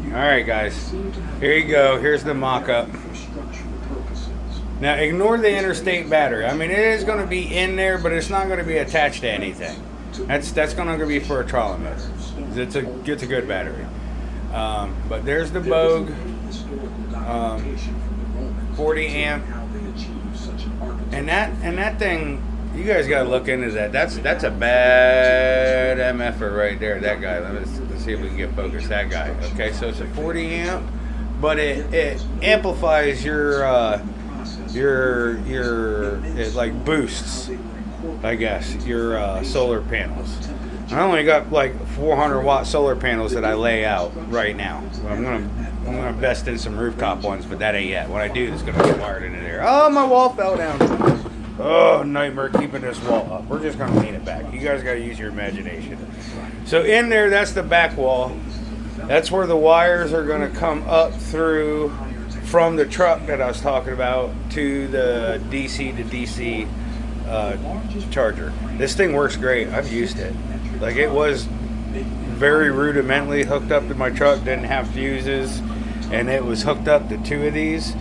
Alright guys, here you go. Here's the mock-up. Now ignore the interstate battery. I mean, it is going to be in there, but it's not going to be attached to anything. That's going to be for a trolley motor. It's a good battery. But there's the Bogue 40 amp, and that thing. You guys got to look into that. That's a bad MFer right there. That guy. Let's see if we can get focused. That guy. Okay, so it's a 40 amp, but it amplifies it like boosts, I guess, your solar panels. I only got like 400 watt solar panels that I lay out right now. I'm gonna invest in some rooftop ones, but that ain't yet. When I do, it's gonna get wired into there. Oh, my wall fell down. Oh, nightmare keeping this wall up. We're just gonna lean it back. You guys gotta use your imagination. So in there, that's the back wall. That's where the wires are gonna come up through from the truck that I was talking about to the DC to DC charger. This thing works great. I've used it. Like, it was very rudimentally hooked up to my truck, didn't have fuses, and it was hooked up to two of these.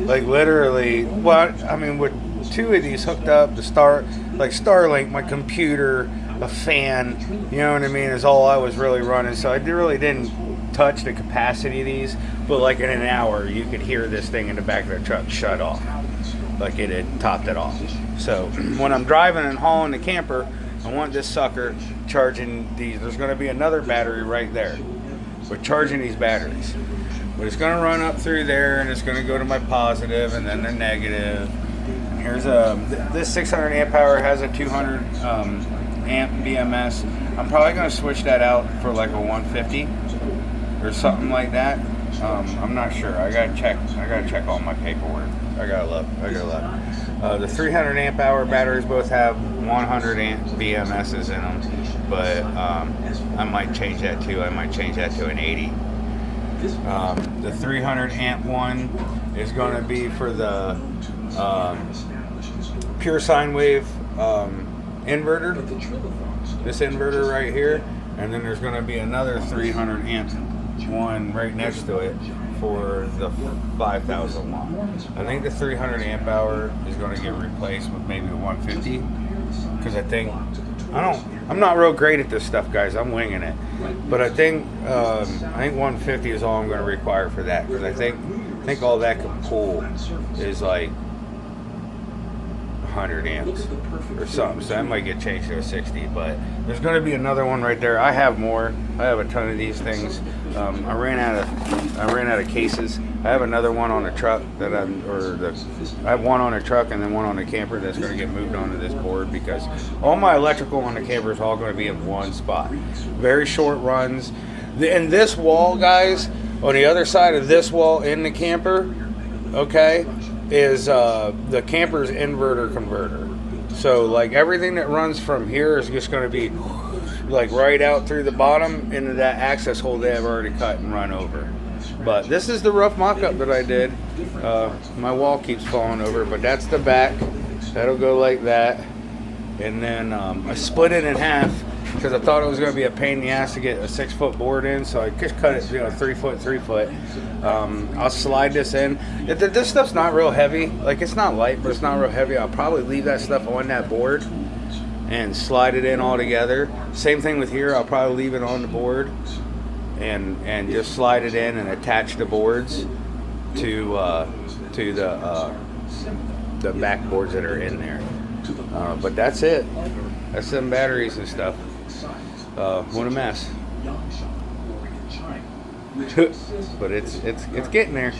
Like, literally, with two of these hooked up to Starlink, my computer, a fan, you know what I mean, is all I was really running. So I really didn't touch the capacity of these, but like in an hour you could hear this thing in the back of the truck shut off, like it had topped it off. So when I'm driving and hauling the camper, I want this sucker charging these. There's going to be another battery right there. We're charging these batteries, but it's going to run up through there, and it's going to go to my positive and then the negative. Here's this 600 amp hour has a 200 amp BMS. I'm probably going to switch that out for like a 150 or something like that. I'm not sure. I gotta check all my paperwork. I gotta look. The 300 amp hour batteries both have 100 amp BMSs in them, but I might change that too. I might change that to an 80. The 300 amp one is going to be for the pure sine wave inverter. This inverter right here, and then there's going to be another 300 amp one right next to it for the 5,000 watt. I think the 300 amp hour is going to get replaced with maybe a 150, because I'm not real great at this stuff, guys. I'm winging it, but I think 150 is all I'm going to require for that, because I think all that can pull is like 100 amps or something, so that might get changed to a 60. But there's going to be another one right there. I have more. I have a ton of these things. I ran out of cases. I have another one on a truck I have one on a truck and then one on a camper that's going to get moved onto this board, because all my electrical on the camper is all going to be in one spot. Very short runs. And this wall, guys, on the other side of this wall in the camper, okay, is the camper's inverter converter. So like everything that runs from here is just going to be like right out through the bottom into that access hole they have already cut and run over. But this is the rough mock-up that I did. My wall keeps falling over, but that's the back. That'll go like that. And then I split it in half because I thought it was going to be a pain in the ass to get a 6-foot board in, so I just cut it, 3 foot, 3 foot. I'll slide this in. This stuff's not real heavy. Like, it's not light, but it's not real heavy. I'll probably leave that stuff on that board and slide it in all together. Same thing with here. I'll probably leave it on the board and just slide it in and attach the boards to the back boards that are in there. But that's it. That's some batteries and stuff. What a mess. But it's getting there.